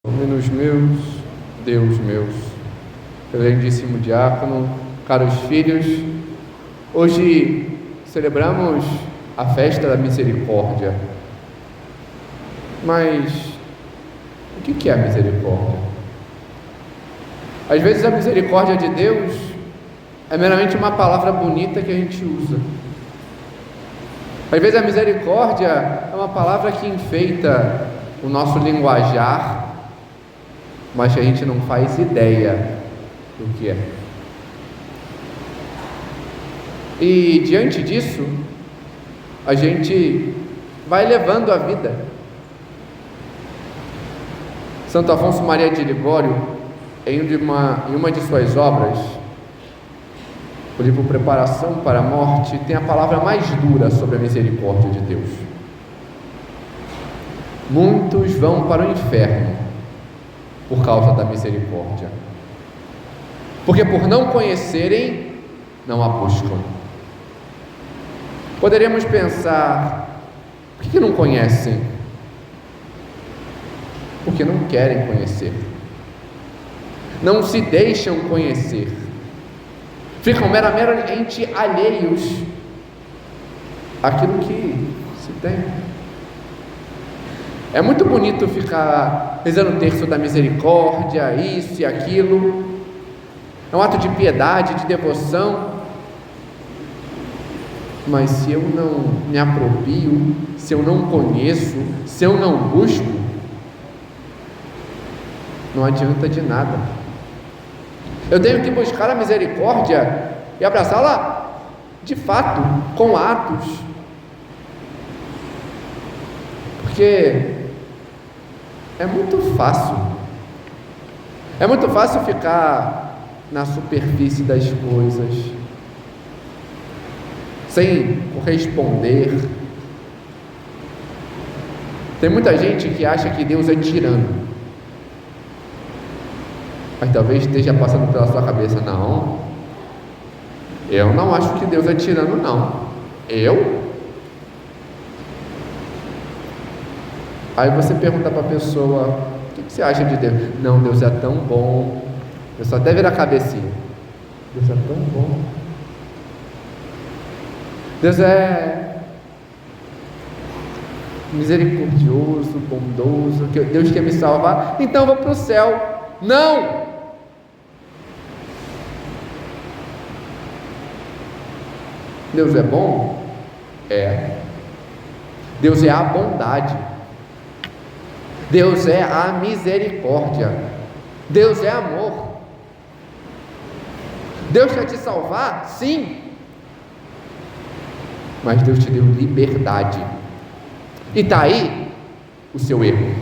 Menos meus, Deus meus, reverendíssimo diácono, caros filhos, hoje celebramos a festa da misericórdia. Mas o que é a misericórdia? Às vezes a misericórdia de Deus é meramente uma palavra bonita que a gente usa. Às vezes a misericórdia é uma palavra que enfeita o nosso linguajar, mas que a gente não faz ideia do que é. E diante disso, a gente vai levando a vida. Santo Afonso Maria de Ligório, em uma de suas obras, o livro Preparação para a Morte, tem a palavra mais dura sobre a misericórdia de Deus. Muitos vão para o inferno por causa da misericórdia, porque por não conhecerem, não a buscam. Poderíamos pensar, por que não conhecem? Porque não querem conhecer, não se deixam conhecer, ficam meramente alheios àquilo que se tem. É muito bonito ficar rezando o terço da misericórdia, isso e aquilo. É um ato de piedade, de devoção. Mas se eu não me aproprio, se eu não conheço, se eu não busco, não adianta de nada. Eu tenho que buscar a misericórdia e abraçá-la de fato, com atos. Porque é muito fácil ficar na superfície das coisas, sem corresponder. Tem muita gente que acha que Deus é tirano, mas talvez esteja passando pela sua cabeça: não, eu não acho que Deus é tirano, não. Aí você pergunta para a pessoa: o que você acha de Deus? Não, Deus é tão bom. Eu só até virar a cabecinha. Deus é tão bom. Deus é misericordioso, bondoso. Deus quer me salvar, então eu vou para o céu. Não! Deus é bom? É. Deus é a bondade. Deus é a misericórdia. Deus é amor. Deus quer te salvar? Sim. Mas Deus te deu liberdade. E está aí o seu erro.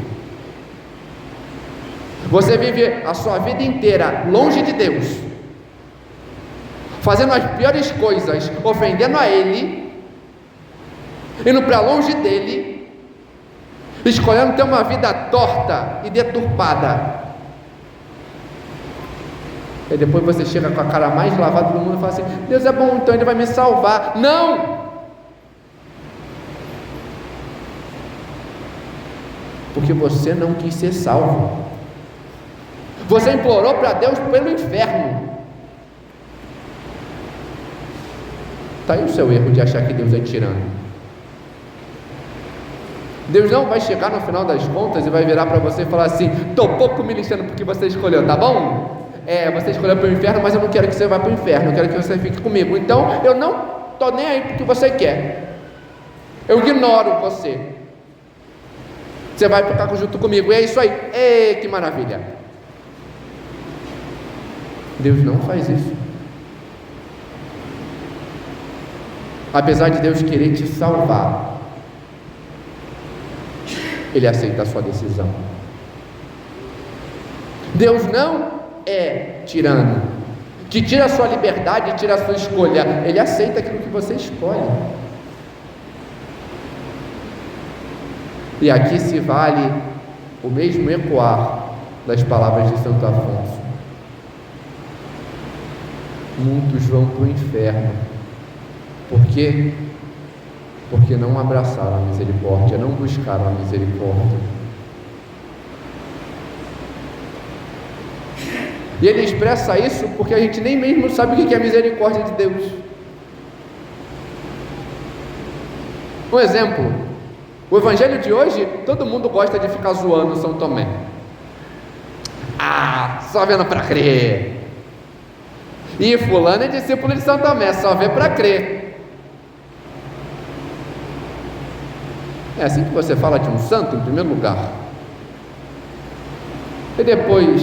Você vive a sua vida inteira longe de Deus, fazendo as piores coisas, ofendendo a Ele, indo para longe dEle, escolhendo ter uma vida torta e deturpada. E depois você chega com a cara mais lavada do mundo e fala assim: Deus é bom, então Ele vai me salvar. Não! Porque você não quis ser salvo. Você implorou para Deus pelo inferno. Está aí o seu erro de achar que Deus é tirano. Deus não vai chegar no final das contas e vai virar para você e falar assim: estou pouco me lixando porque você escolheu, tá bom? Você escolheu para o inferno, mas eu não quero que você vá para o inferno, eu quero que você fique comigo. Então eu não estou nem aí porque você quer. Eu ignoro você. Você vai ficar junto comigo, e é isso aí. Ei, que maravilha. Deus não faz isso. Apesar de Deus querer te salvar, Ele aceita a sua decisão. Deus não é tirano, que tira a sua liberdade, tira a sua escolha. Ele aceita aquilo que você escolhe. E aqui se vale o mesmo ecoar das palavras de Santo Afonso: muitos vão para o inferno. Por quê? Porque não abraçaram a misericórdia, não buscaram a misericórdia. E ele expressa isso porque a gente nem mesmo sabe o que é a misericórdia de Deus. Um exemplo, o evangelho de hoje, todo mundo gosta de ficar zoando São Tomé. Só vendo para crer. E fulano é discípulo de São Tomé, só vê para crer. É assim que você fala de um santo, em primeiro lugar. E depois,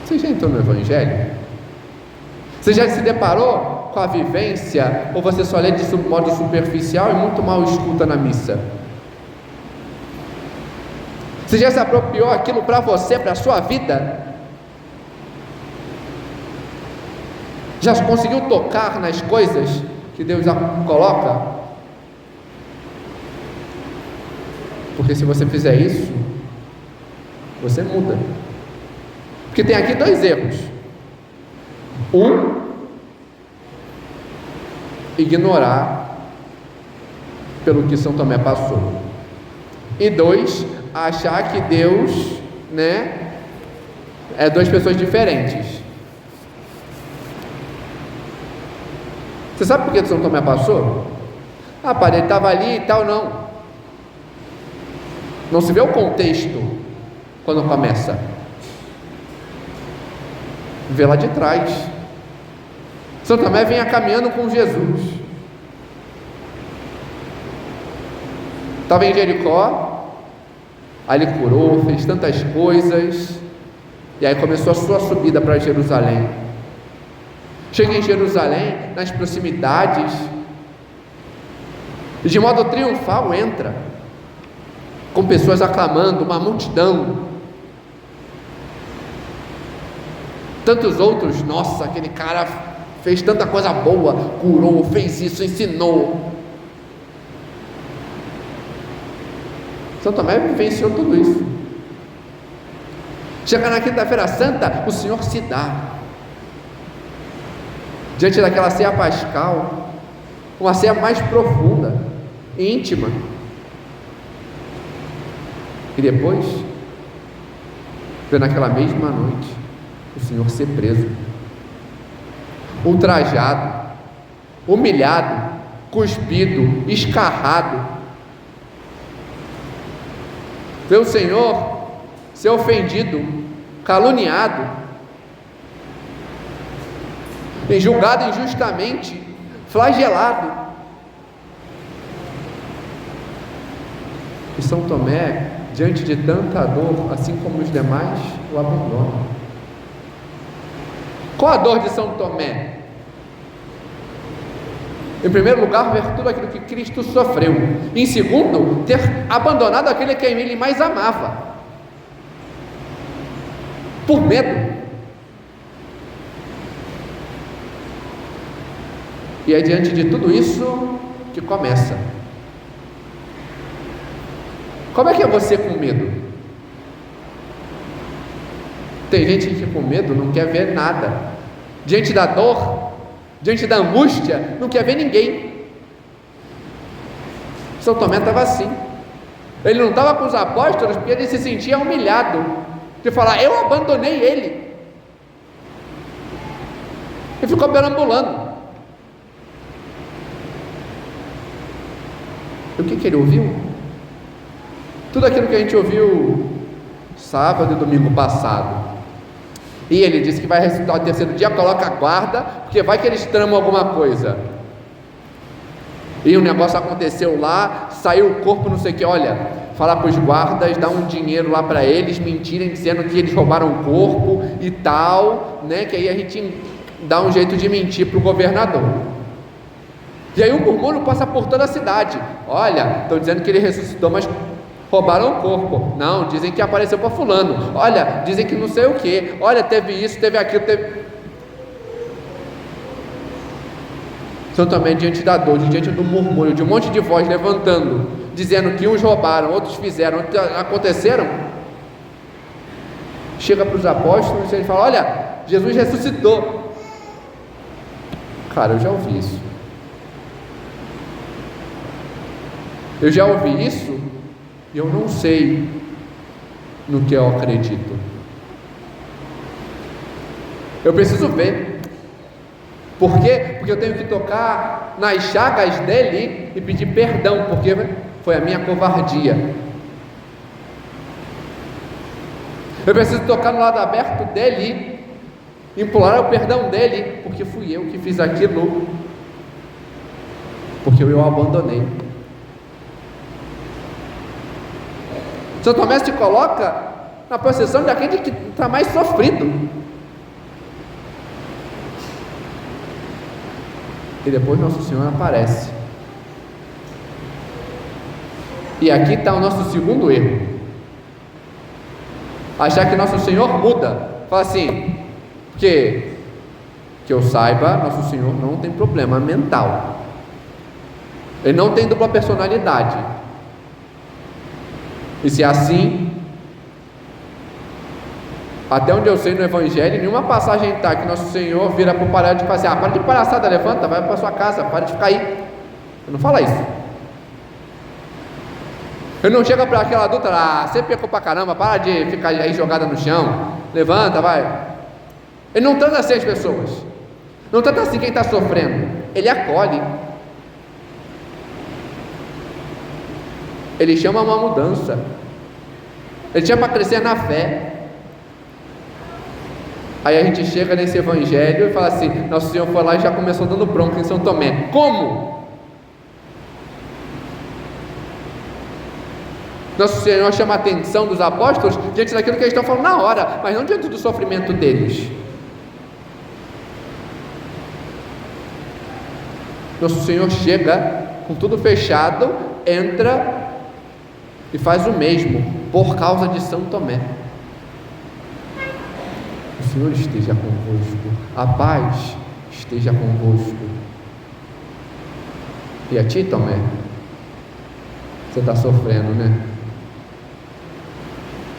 você já entrou no evangelho? Você já se deparou com a vivência, ou você só lê de modo superficial e muito mal escuta na missa? Você já se apropriou aquilo para você, para a sua vida? Já conseguiu tocar nas coisas que Deus coloca? Porque se você fizer isso, você muda. Porque tem aqui dois erros. Um, ignorar pelo que São Tomé passou. E dois, achar que Deus, é duas pessoas diferentes. Você sabe por que São Tomé passou? Pai, ele estava ali e tal, não. Não se vê o contexto quando começa. Vê lá de trás. São Tomé vinha caminhando com Jesus. Estava em Jericó, aí ele curou, fez tantas coisas, e aí começou a sua subida para Jerusalém. Chega em Jerusalém, nas proximidades, e de modo triunfal entra, com pessoas aclamando, uma multidão. Tantos outros, nossa, aquele cara fez tanta coisa boa, curou, fez isso, ensinou. São Tomé vivenciou tudo isso. Chega na quinta-feira santa, o Senhor se dá. Diante daquela ceia pascal, uma ceia mais profunda, íntima. E depois, vê naquela mesma noite, o Senhor ser preso, ultrajado, humilhado, cuspido, escarrado. Vê o Senhor ser ofendido, caluniado, e julgado injustamente, flagelado. E São Tomé, diante de tanta dor, assim como os demais, o abandona. Qual a dor de São Tomé? Em primeiro lugar, ver tudo aquilo que Cristo sofreu. Em segundo, ter abandonado aquele que ele mais amava, por medo. E é diante de tudo isso que começa. Como é que é você com medo? Tem gente que com medo não quer ver nada. Diante da dor, diante da angústia, não quer ver ninguém. São Tomé estava assim. Ele não estava com os apóstolos porque ele se sentia humilhado de falar, eu abandonei ele. E ficou perambulando. E o que ele ouviu? Tudo aquilo que a gente ouviu sábado e domingo passado. E ele disse que vai ressuscitar o terceiro dia, coloca a guarda, porque vai que eles tramam alguma coisa. E o negócio aconteceu lá, saiu o corpo, não sei o que, olha, falar para os guardas, dar um dinheiro lá para eles, mentirem, dizendo que eles roubaram o corpo e tal, que aí a gente dá um jeito de mentir para o governador. E aí o murmúrio passa por toda a cidade, olha, estão dizendo que ele ressuscitou, mas roubaram o corpo. Não, dizem que apareceu para fulano. Olha, dizem que não sei o que. Olha, teve isso, teve aquilo, teve... São Tomé, diante da dor, diante do murmúrio, de um monte de voz levantando, dizendo que uns roubaram, outros fizeram, outros aconteceram. Chega para os apóstolos e ele fala, olha, Jesus ressuscitou. Cara, eu já ouvi isso. Eu já ouvi isso e eu não sei no que eu acredito. Eu preciso ver. Por quê? Porque eu tenho que tocar nas chagas dele e pedir perdão, porque foi a minha covardia. Eu preciso tocar no lado aberto dele, implorar o perdão dele, porque fui eu que fiz aquilo, porque eu o abandonei. São Tomé se coloca na posição de aquele que está mais sofrido. E depois Nosso Senhor aparece. E aqui está o nosso segundo erro: achar que Nosso Senhor muda. Fala assim, porque que eu saiba, Nosso Senhor não tem problema mental, Ele não tem dupla personalidade. E se é assim, até onde eu sei no Evangelho, nenhuma passagem está que Nosso Senhor vira para o paralítico e fala assim: para de palhaçada, levanta, vai para a sua casa, para de ficar aí. Ele não fala isso. Ele não chega para aquela adulta: você pecou para caramba, para de ficar aí jogada no chão, levanta, vai. Ele não trata assim as pessoas, não trata assim quem está sofrendo. Ele acolhe, ele chama uma mudança, ele chama para crescer na fé. Aí a gente chega nesse Evangelho e fala assim: Nosso Senhor foi lá e já começou dando bronca em São Tomé. Como? Nosso Senhor chama a atenção dos apóstolos diante daquilo que eles estão falando na hora, mas não diante do sofrimento deles. Nosso Senhor chega com tudo fechado, entra e faz o mesmo por causa de São Tomé. O Senhor esteja convosco, a paz esteja convosco. E a ti, Tomé, você está sofrendo, né?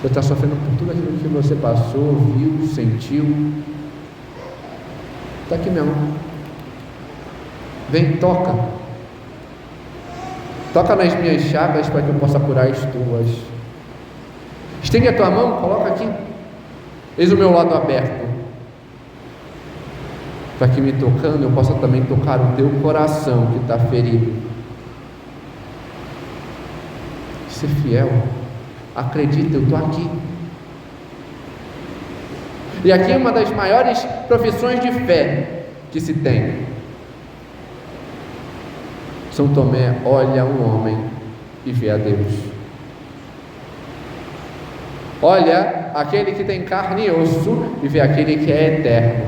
Você está sofrendo por tudo aquilo que você passou, viu, sentiu. Está aqui minha mão. Vem, toca. Toca nas minhas chagas para que eu possa curar as tuas. Estende a tua mão, coloca aqui. Eis o meu lado aberto, para que me tocando eu possa também tocar o teu coração que está ferido. Ser fiel, acredita, eu estou aqui. E aqui é uma das maiores profissões de fé que se tem. São Tomé olha um homem e vê a Deus. Olha aquele que tem carne e osso e vê aquele que é eterno.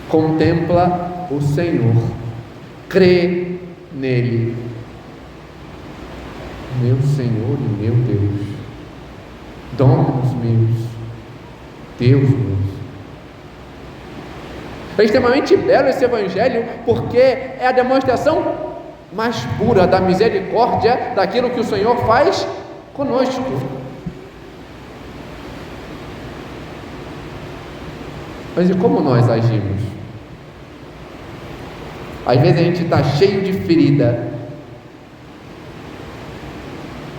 Contempla o Senhor, crê nele. Meu Senhor e meu Deus, donos meus, Deus meu. É extremamente belo esse Evangelho, porque é a demonstração mais pura da misericórdia daquilo que o Senhor faz conosco. Mas e como nós agimos? Às vezes a gente está cheio de ferida,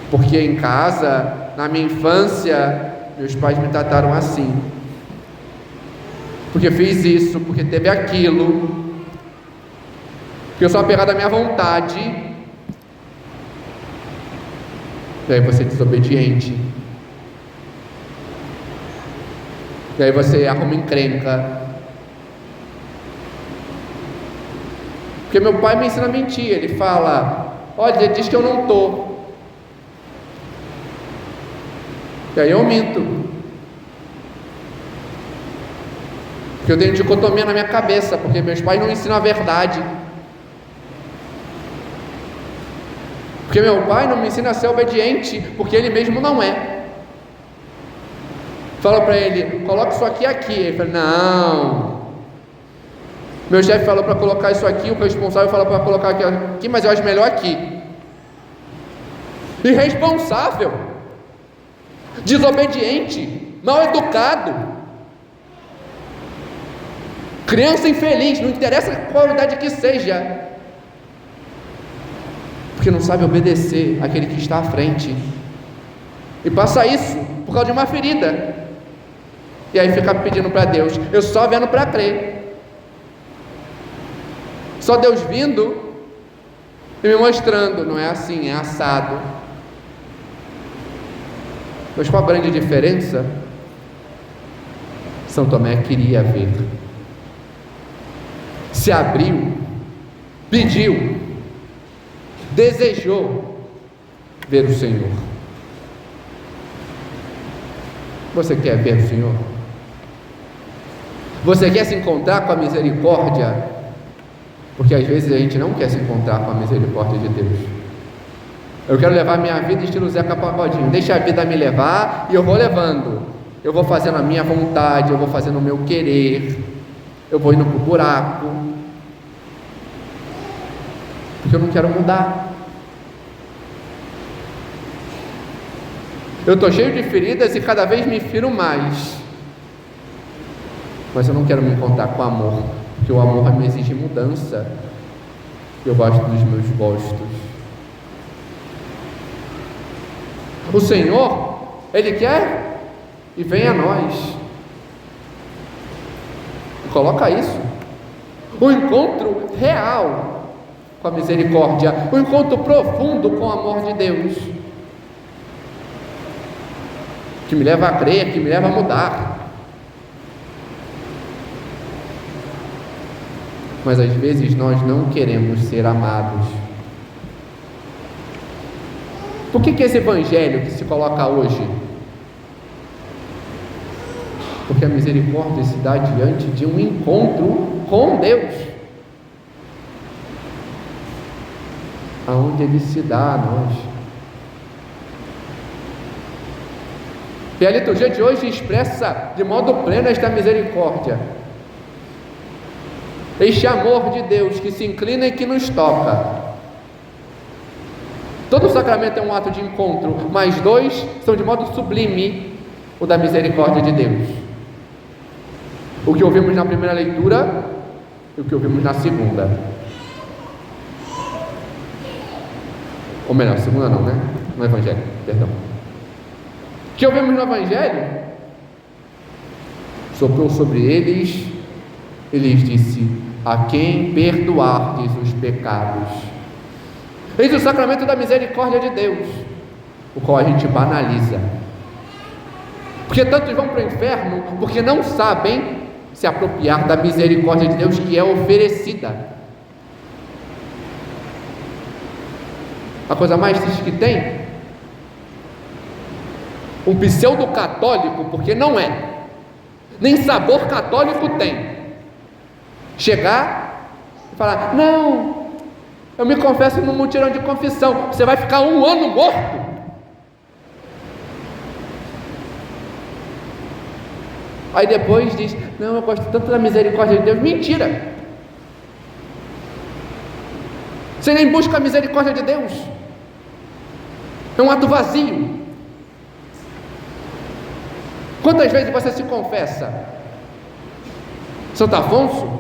porque em casa, na minha infância, meus pais me trataram assim, porque fiz isso, porque teve aquilo, que eu sou apegado à minha vontade. E aí você é desobediente, e aí você arruma encrenca, porque meu pai me ensina a mentir. Ele fala: olha, ele diz que eu não estou, e aí eu minto, porque eu tenho dicotomia na minha cabeça, porque meus pais não ensinam a verdade, porque meu pai não me ensina a ser obediente, porque ele mesmo não é. Fala para ele: coloca isso aqui. Ele fala: não. Meu chefe falou para colocar isso aqui, o responsável falou para colocar aqui, mas eu acho melhor aqui. Irresponsável, desobediente, mal educado, criança infeliz, não interessa qual idade que seja, porque não sabe obedecer àquele que está à frente, e passa isso por causa de uma ferida. E aí fica pedindo para Deus. Eu só vendo para crer. Só Deus vindo e me mostrando. Não é assim, é assado. Mas qual a grande diferença? São Tomé queria ver. Se abriu, pediu, desejou ver o Senhor. Você quer ver o Senhor? Você quer se encontrar com a misericórdia? Porque às vezes a gente não quer se encontrar com a misericórdia de Deus. Eu quero levar minha vida estilo Zeca Pagodinho. Deixa a vida me levar e eu vou levando. Eu vou fazendo a minha vontade, eu vou fazendo o meu querer. Eu vou indo para o buraco. Porque eu não quero mudar. Eu estou cheio de feridas e cada vez me firo mais. Mas eu não quero me encontrar com o amor, porque o amor me exige mudança. Eu gosto dos meus gostos. O Senhor, Ele quer e vem a nós. Coloca isso. O encontro real com a misericórdia, o encontro profundo com o amor de Deus, que me leva a crer, que me leva a mudar. Mas às vezes nós não queremos ser amados. Por que esse evangelho que se coloca hoje? Porque a misericórdia se dá diante de um encontro com Deus, aonde Ele se dá a nós. E a liturgia de hoje expressa de modo pleno esta misericórdia, este amor de Deus que se inclina e que nos toca. Todo sacramento é um ato de encontro, mas dois são de modo sublime o da misericórdia de Deus. O que ouvimos na primeira leitura e o que ouvimos na segunda. Ou melhor, segunda não, né? No Evangelho, perdão. O que ouvimos no Evangelho? Soprou sobre eles e lhes disse: a quem perdoardes os pecados. Eis o sacramento da misericórdia de Deus, o qual a gente banaliza. Porque tantos vão para o inferno porque não sabem se apropriar da misericórdia de Deus que é oferecida. A coisa mais triste que tem, um pseudo-católico, porque não é, nem sabor católico tem, chegar e falar: não, eu me confesso no mutirão de confissão. Você vai ficar 1 ano morto. Aí depois diz: não, eu gosto tanto da misericórdia de Deus. Mentira! Você nem busca a misericórdia de Deus. É um ato vazio. Quantas vezes você se confessa? Santo Afonso,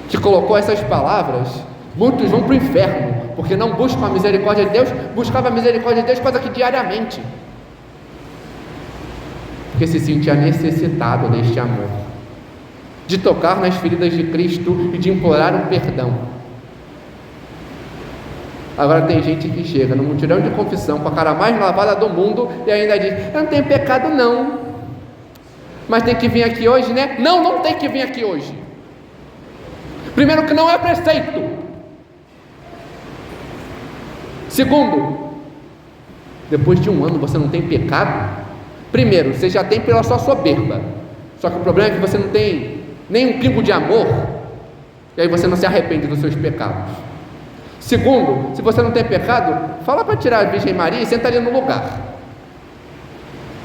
que colocou essas palavras: muitos vão para o inferno porque não buscam a misericórdia de Deus. Buscava a misericórdia de Deus quase que diariamente, porque se sentia necessitado deste amor, de tocar nas feridas de Cristo e de implorar um perdão. Agora tem gente que chega no mutirão de confissão com a cara mais lavada do mundo e ainda diz: eu não tenho pecado não, mas tem que vir aqui hoje, né? Não, não tem que vir aqui hoje. Primeiro, que não é preceito. Segundo, depois de 1 ano você não tem pecado. Primeiro, você já tem pela sua soberba, só que o problema é que você não tem nem um pingo de amor, e aí você não se arrepende dos seus pecados. Segundo, se você não tem pecado, fala para tirar a Virgem Maria e senta ali no lugar.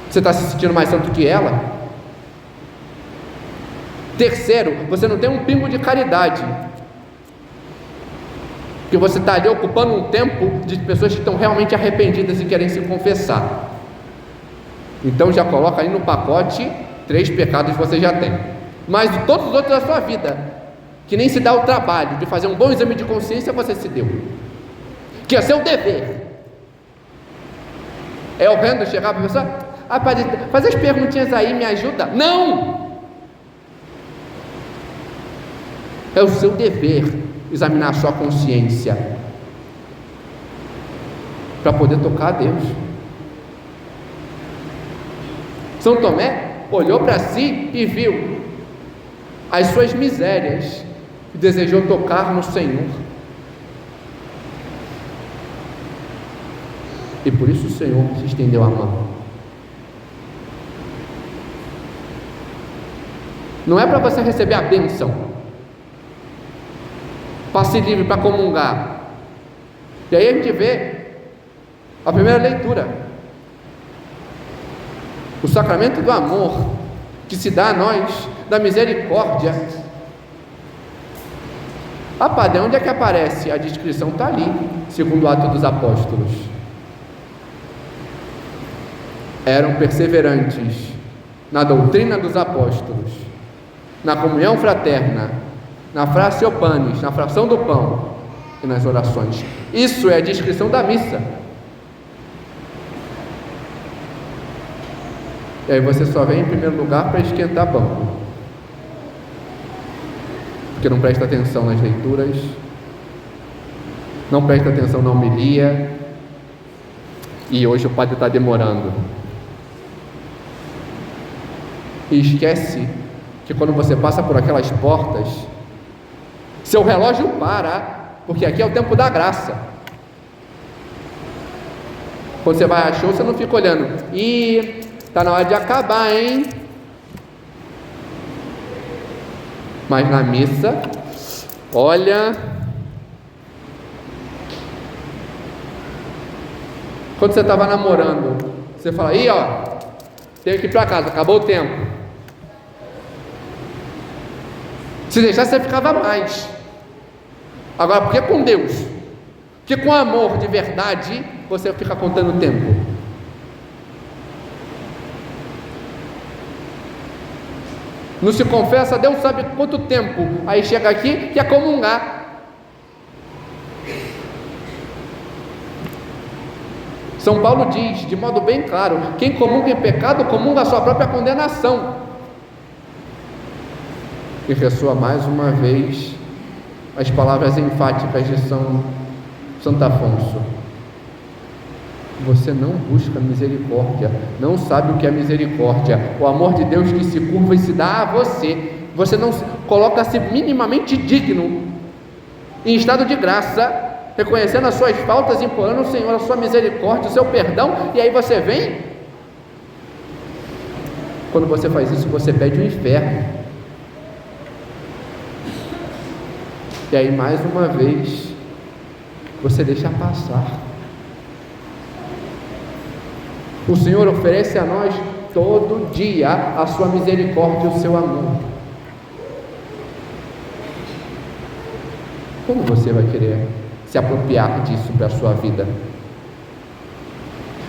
Você está se sentindo mais santo que ela? Terceiro, você não tem um pingo de caridade, porque você está ali ocupando um tempo de pessoas que estão realmente arrependidas e querem se confessar. Então já coloca aí no pacote 3 pecados que você já tem, mas de todos os outros da sua vida, que nem se dá o trabalho de fazer um bom exame de consciência, você se deu, que é seu dever. É horrendo chegar para a pessoa: Padre, faz as perguntinhas aí, me ajuda. Não! É o seu dever examinar a sua consciência para poder tocar a Deus. São Tomé olhou para si e viu as suas misérias e desejou tocar no Senhor. E por isso o Senhor se estendeu a mão. Não é para você receber a bênção, passe livre para comungar. E aí a gente vê a primeira leitura, o sacramento do amor que se dá a nós, da misericórdia. Padre, onde é que aparece? A descrição está ali, segundo o Atos dos Apóstolos. Eram perseverantes na doutrina dos apóstolos, na comunhão fraterna, na fracio panis, na fração do pão e nas orações. Isso é a descrição da missa. E aí você só vem em primeiro lugar para esquentar banco, porque não presta atenção nas leituras, não presta atenção na homilia, e hoje o padre está demorando. E esquece que quando você passa por aquelas portas, seu relógio para, porque aqui é o tempo da graça. Quando você vai a show, você não fica olhando, está na hora de acabar, hein? Mas na missa, olha, quando você estava namorando, você fala, tenho que ir para casa, acabou o tempo. Se deixar, você ficava mais. Agora, porque com Deus, porque com amor de verdade, você fica contando o tempo. Não se confessa, Deus sabe quanto tempo. Aí chega aqui, quer comungar. São Paulo diz, de modo bem claro, quem comunga em pecado, comunga a sua própria condenação. E ressoa mais uma vez as palavras enfáticas de Santo Afonso. Você não busca misericórdia, não sabe o que é misericórdia, o amor de Deus que se curva e se dá a você. Você não coloca-se minimamente digno, em estado de graça, reconhecendo as suas faltas, implorando ao Senhor a sua misericórdia, o seu perdão, e aí você vem. Quando você faz isso, você pede o inferno. E aí, mais uma vez, você deixa passar. O Senhor oferece a nós todo dia a sua misericórdia e o seu amor. Como você vai querer se apropriar disso para a sua vida?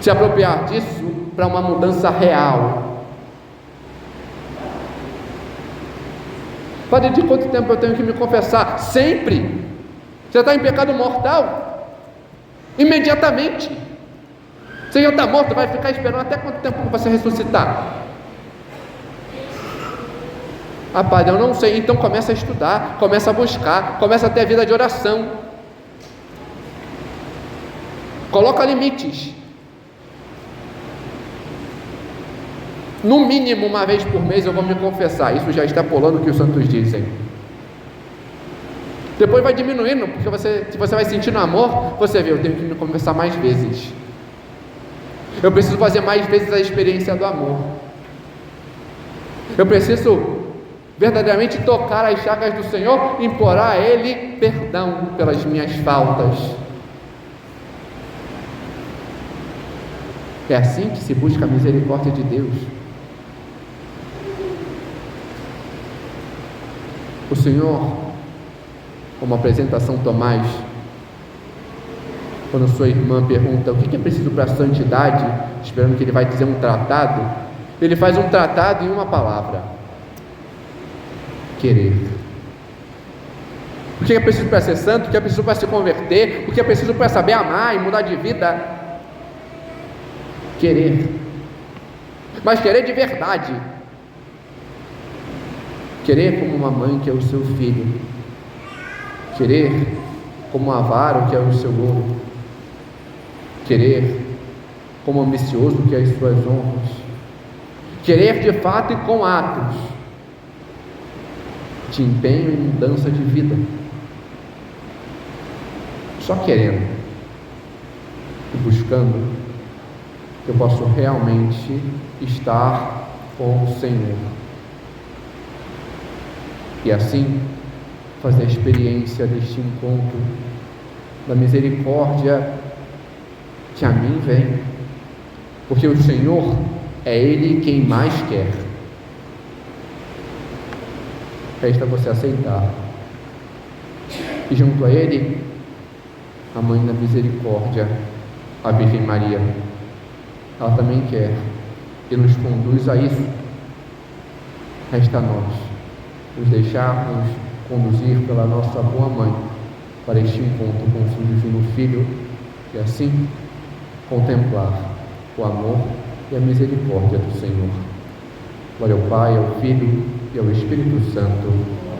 Se apropriar disso para uma mudança real? Padre, de quanto tempo eu tenho que me confessar? Sempre. Você está em pecado mortal? Imediatamente. Você já está morto, vai ficar esperando até quanto tempo para você ressuscitar? Padre, eu não sei. Então começa a estudar, começa a buscar, começa a ter a vida de oração. Coloca limites. No mínimo uma vez por mês eu vou me confessar. Isso já está pulando o que os santos dizem. Depois vai diminuindo, porque se você vai sentindo amor, você vê, eu tenho que me confessar mais vezes. Eu preciso fazer mais vezes a experiência do amor. Eu preciso verdadeiramente tocar as chagas do Senhor, implorar a Ele perdão pelas minhas faltas. É assim que se busca a misericórdia de Deus. O Senhor, como apresenta São Tomás, quando sua irmã pergunta o que é preciso para a santidade, esperando que ele vai dizer um tratado, ele faz um tratado em uma palavra: querer. O que é preciso para ser santo? O que é preciso para se converter? O que é preciso para saber amar e mudar de vida? Querer. mas querer de verdade. Querer como uma mãe que é o seu filho, querer como um avaro que é o seu ouro, querer como ambicioso que é as suas honras, querer de fato e com atos de empenho e mudança de vida, só querendo e buscando que eu possa realmente estar com o Senhor e assim fazer a experiência deste encontro, da misericórdia que a mim vem, porque o Senhor é Ele quem mais quer. Resta você aceitar, e junto a Ele, a Mãe da Misericórdia, a Virgem Maria, ela também quer e nos conduz a isso. Resta a nós nos deixarmos conduzir pela nossa boa Mãe para este encontro com o seu Divino Filho e assim contemplar o amor e a misericórdia do Senhor. Glória ao Pai, ao Filho e ao Espírito Santo.